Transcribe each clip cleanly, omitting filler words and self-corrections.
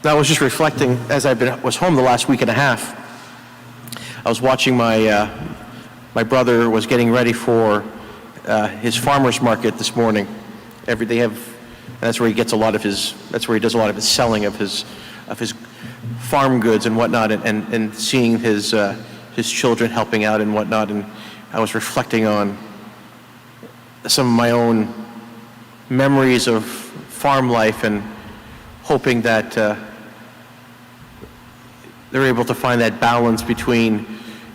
I was just reflecting as was home the last week and a half. I was watching my brother was getting ready for his farmer's market this morning. That's where he gets that's where he does a lot of his selling of his farm goods and whatnot, and seeing his children helping out and whatnot. And I was reflecting on some of my own memories of farm life and hoping that they're able to find that balance between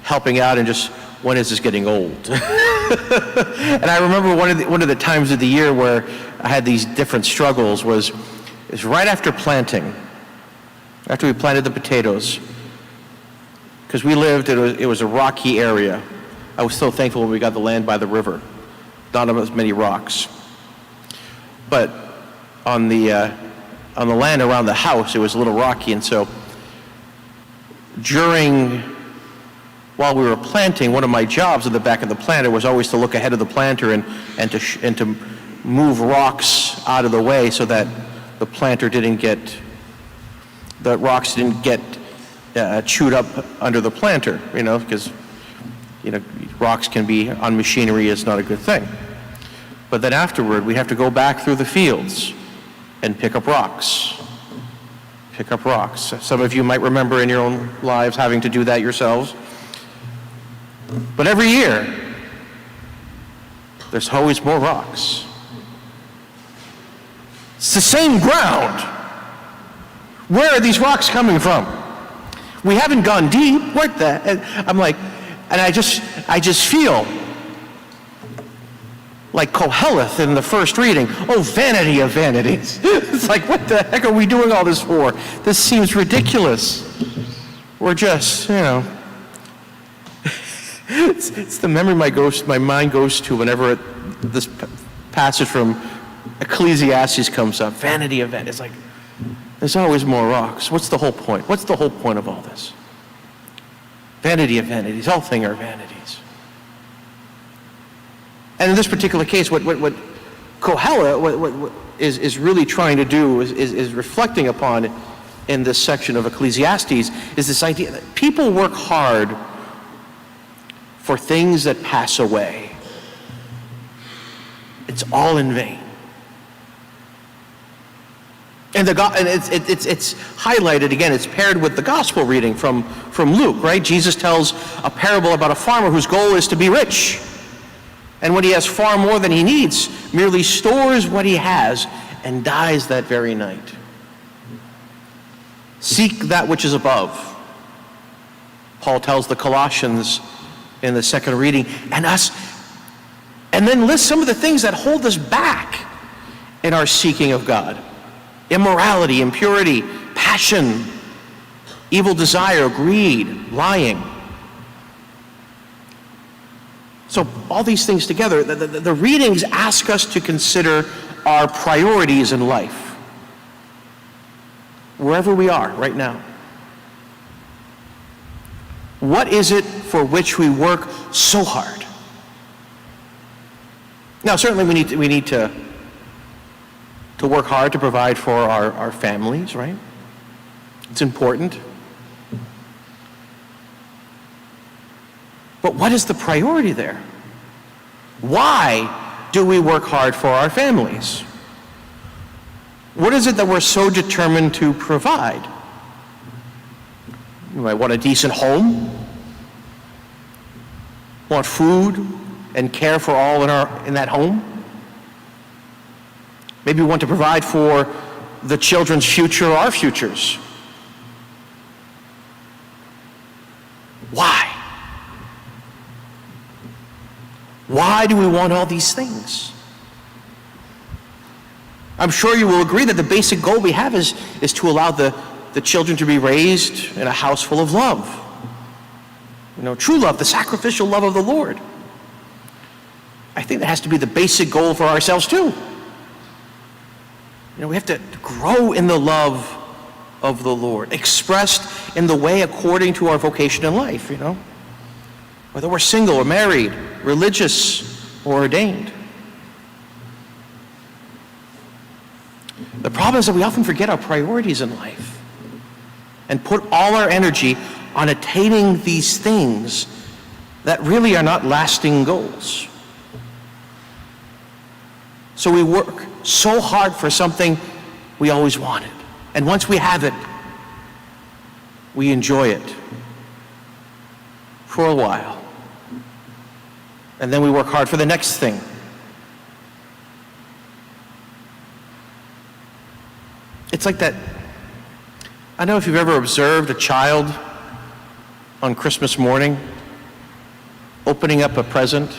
helping out and just, when is this getting old? And I remember one of the times of the year where I had these different struggles was right after planting, after we planted the potatoes, because it was a rocky area. I was so thankful when we got the land by the river, not as many rocks. But on the land around the house, it was a little rocky, and so while we were planting, one of my jobs in the back of the planter was always to look ahead of the planter and to move rocks out of the way so that the rocks didn't get chewed up under the planter, because rocks can be on machinery is not a good thing. But then afterward, we have to go back through the fields and pick up rocks. Some of you might remember in your own lives having to do that yourselves. But every year, there's always more rocks. It's the same ground. Where are these rocks coming from? We haven't gone deep. What the? And I'm like, and I just feel like Koheleth in the first reading. Oh, vanity of vanities. It's like, what the heck are we doing all this for? This seems ridiculous. We're just, it's the memory my mind goes to whenever this passage from Ecclesiastes comes up. Vanity of vanities. It's like, there's always more rocks. What's the whole point? What's the whole point of all this? Vanity of vanities. All things are vanities. And in this particular case, what Koheleth is really trying to do is reflecting upon in this section of Ecclesiastes is this idea that people work hard for things that pass away. It's all in vain. And it's highlighted again. It's paired with the gospel reading from Luke, right? Jesus tells a parable about a farmer whose goal is to be rich. And when he has far more than he needs, merely stores what he has and dies that very night. Seek that which is above, Paul tells the Colossians in the second reading, and then lists some of the things that hold us back in our seeking of God. Immorality, impurity, passion, evil desire, greed, lying. So all these things together, the readings ask us to consider our priorities in life, wherever we are right now. What is it for which we work so hard? Now, certainly we need to work hard to provide for our families, right? It's important. But what is the priority there? Why do we work hard for our families? What is it that we're so determined to provide? You might want a decent home, want food and care for all in that home. Maybe we want to provide for the children's future or our futures. Why? Why do we want all these things? I'm sure you will agree that the basic goal we have is to allow the children to be raised in a house full of love. True love, the sacrificial love of the Lord. I think that has to be the basic goal for ourselves too. We have to grow in the love of the Lord, expressed in the way according to our vocation in life, whether we're single or married, religious or ordained. The problem is that we often forget our priorities in life. and put all our energy on attaining these things that really are not lasting goals. So we work so hard for something we always wanted. And once we have it, we enjoy it for a while. And then we work hard for the next thing. It's like that. I don't know if you've ever observed a child on Christmas morning opening up a present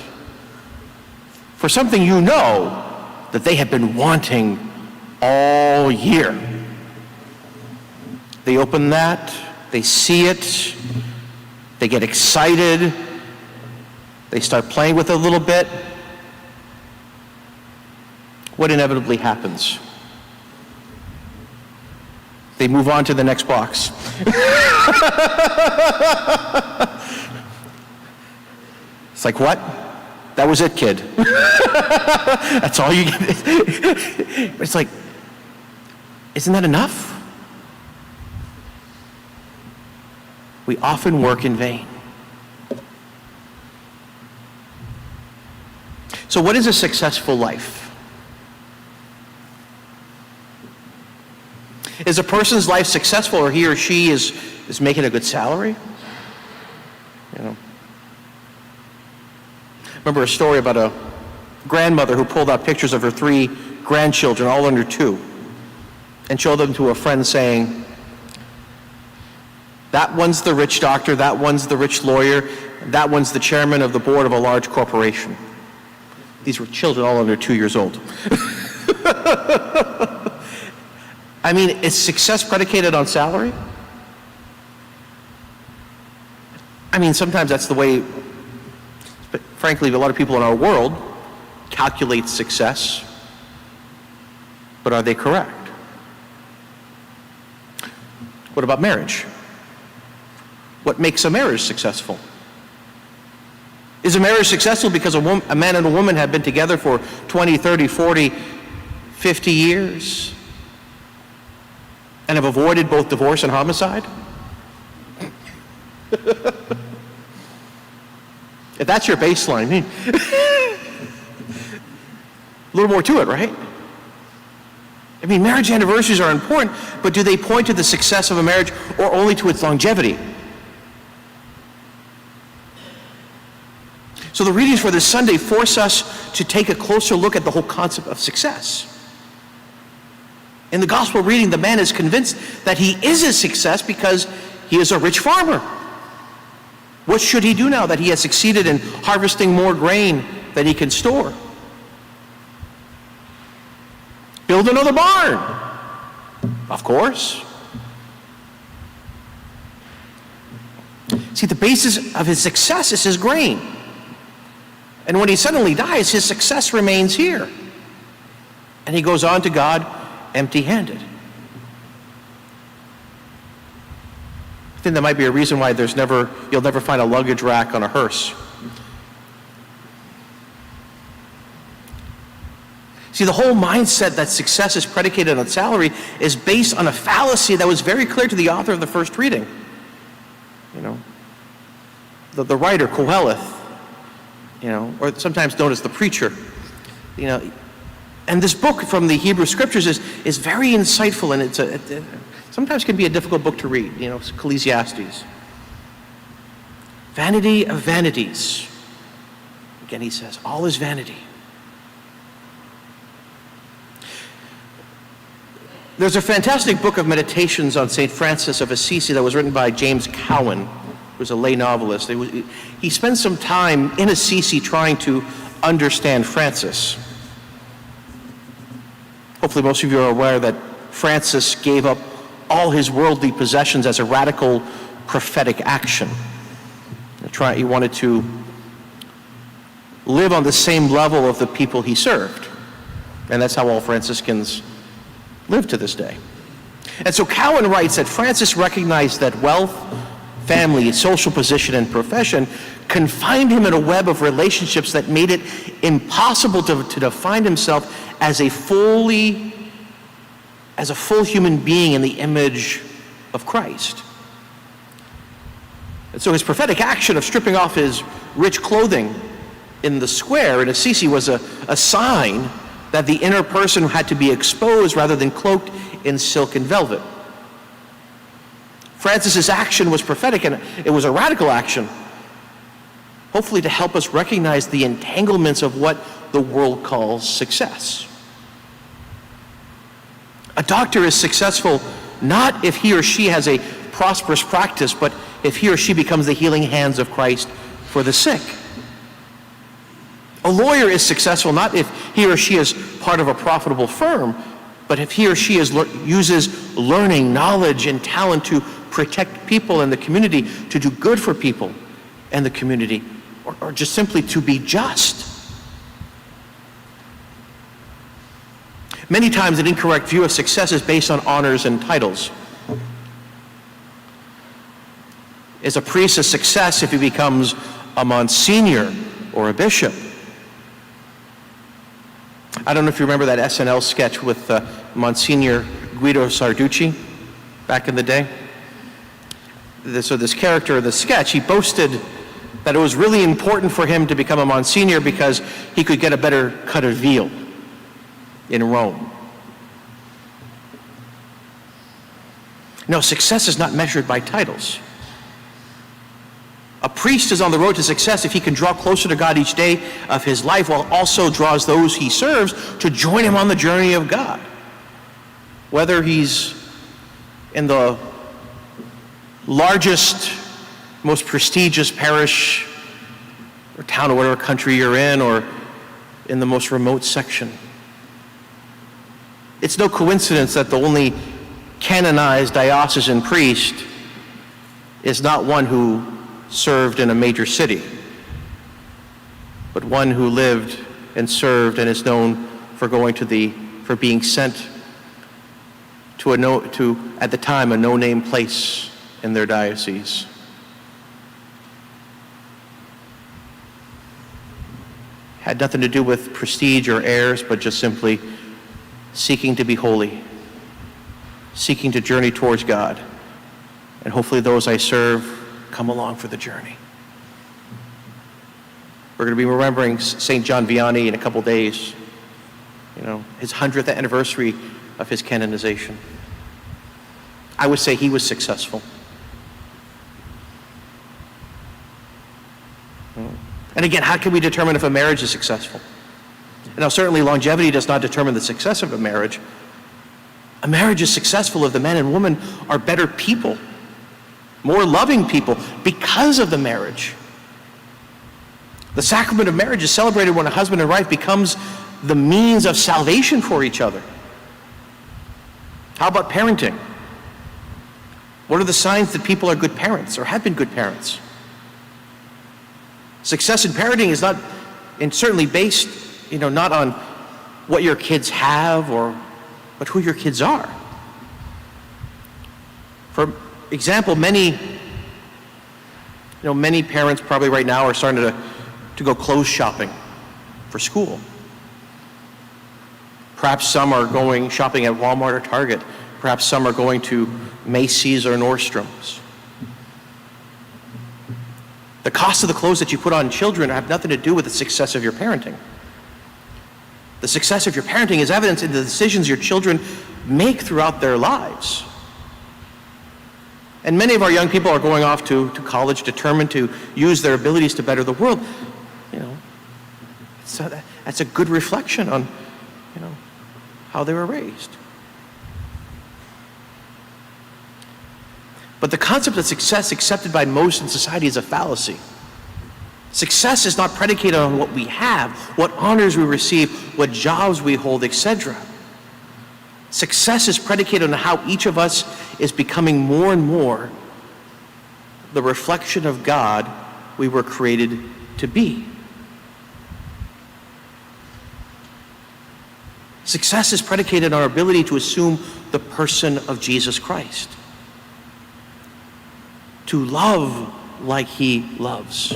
for something you know that they have been wanting all year. They open that, they see it, they get excited, they start playing with it a little bit. What inevitably happens? They move on to the next box. It's like, what? That was it, kid. That's all you get. It's like, isn't that enough? We often work in vain. So what is a successful life? Is a person's life successful or he or she is making a good salary? You know. Remember a story about a grandmother who pulled out pictures of her 3 grandchildren, all under 2, and showed them to a friend saying, that one's the rich doctor, that one's the rich lawyer, that one's the chairman of the board of a large corporation. These were children all under 2 years old. I mean, is success predicated on salary? I mean, sometimes that's the way, but frankly, a lot of people in our world calculate success, but are they correct? What about marriage? What makes a marriage successful? Is a marriage successful because a man and a woman have been together for 20, 30, 40, 50 years and have avoided both divorce and homicide? If that's your baseline, a little more to it, right? I mean, marriage anniversaries are important, but do they point to the success of a marriage or only to its longevity? So the readings for this Sunday force us to take a closer look at the whole concept of success. In the gospel reading, the man is convinced that he is a success because he is a rich farmer. What should he do now that he has succeeded in harvesting more grain than he can store? Build another barn. Of course. See, the basis of his success is his grain. And when he suddenly dies, his success remains here. And he goes on to God empty-handed. I think that might be a reason why you'll never find a luggage rack on a hearse. See, the whole mindset that success is predicated on salary is based on a fallacy that was very clear to the author of the first reading. You know, the writer, Koheleth, you know, or sometimes known as the preacher, you know. And this book from the Hebrew Scriptures is very insightful, and it sometimes can be a difficult book to read, you know, Ecclesiastes. Vanity of vanities. Again, he says, all is vanity. There's a fantastic book of meditations on St. Francis of Assisi that was written by James Cowan, who was a lay novelist. He spent some time in Assisi trying to understand Francis. Hopefully most of you are aware that Francis gave up all his worldly possessions as a radical prophetic action. He wanted to live on the same level of the people he served. And that's how all Franciscans live to this day. And so Cowan writes that Francis recognized that wealth, family, social position, and profession confined him in a web of relationships that made it impossible to define himself as a full human being in the image of Christ. And so his prophetic action of stripping off his rich clothing in the square in Assisi was a sign that the inner person had to be exposed rather than cloaked in silk and velvet. Francis's action was prophetic, and it was a radical action, hopefully to help us recognize the entanglements of what the world calls success. A doctor is successful not if he or she has a prosperous practice, but if he or she becomes the healing hands of Christ for the sick. A lawyer is successful not if he or she is part of a profitable firm, but if he or she uses learning, knowledge, and talent to protect people in the community, to do good for people and the community, or just simply to be just. Many times an incorrect view of success is based on honors and titles. Is a priest a success if he becomes a Monsignor or a bishop? I don't know if you remember that SNL sketch with Monsignor Guido Sarducci back in the day. So this character in the sketch, he boasted that it was really important for him to become a Monsignor because he could get a better cut of veal in Rome. No, success is not measured by titles. A priest is on the road to success if he can draw closer to God each day of his life, while also draws those he serves to join him on the journey of God. Whether he's in the largest, most prestigious parish or town or whatever country you're in, or in the most remote section. It's no coincidence that the only canonized diocesan priest is not one who served in a major city, but one who lived and served and is known for for being sent to at the time a no-name place in their diocese. Had nothing to do with prestige or heirs, but just simply seeking to be holy, seeking to journey towards God, and hopefully those I serve come along for the journey. We're going to be remembering St. John Vianney in a couple days, his 100th anniversary of his canonization. I would say he was successful. And again, how can we determine if a marriage is successful? Now, certainly longevity does not determine the success of a marriage. A marriage is successful if the man and woman are better people, more loving people because of the marriage. The sacrament of marriage is celebrated when a husband and wife becomes the means of salvation for each other. How about parenting? What are the signs that people are good parents or have been good parents? Success in parenting is not, and certainly based, not on what your kids have but who your kids are. For example, many parents probably right now are starting to go clothes shopping for school. Perhaps some are going shopping at Walmart or Target. Perhaps some are going to Macy's or Nordstrom's. The cost of the clothes that you put on children have nothing to do with the success of your parenting. The success of your parenting is evidence in the decisions your children make throughout their lives. And many of our young people are going off to college determined to use their abilities to better the world. So that's a good reflection on, how they were raised. But the concept of success accepted by most in society is a fallacy. Success is not predicated on what we have, what honors we receive, what jobs we hold, etc. Success is predicated on how each of us is becoming more and more the reflection of God we were created to be. Success is predicated on our ability to assume the person of Jesus Christ, to love like he loves,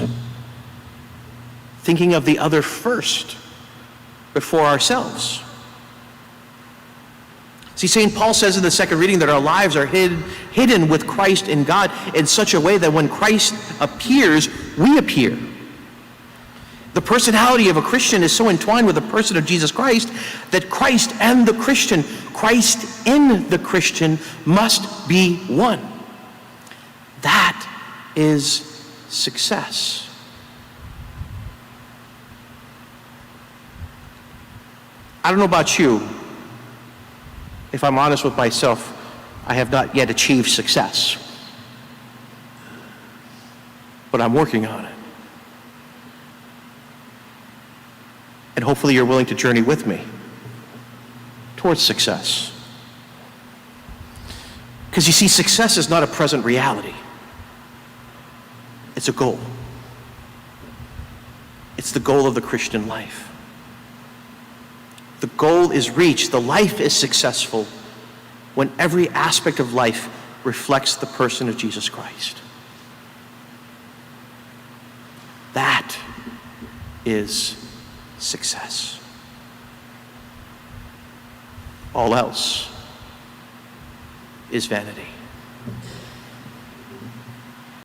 thinking of the other first before ourselves, See, St. Paul says in the second reading that our lives are hidden with Christ in God in such a way that when Christ appears, we appear. The personality of a Christian is so entwined with the person of Jesus Christ that Christ and the Christian, Christ in the Christian, must be one. That is success. I don't know about you. If I'm honest with myself, I have not yet achieved success. But I'm working on it. And hopefully you're willing to journey with me towards success. Because you see, success is not a present reality. It's a goal. It's the goal of the Christian life. The goal is reached, the life is successful when every aspect of life reflects the person of Jesus Christ. That is success. All else is vanity.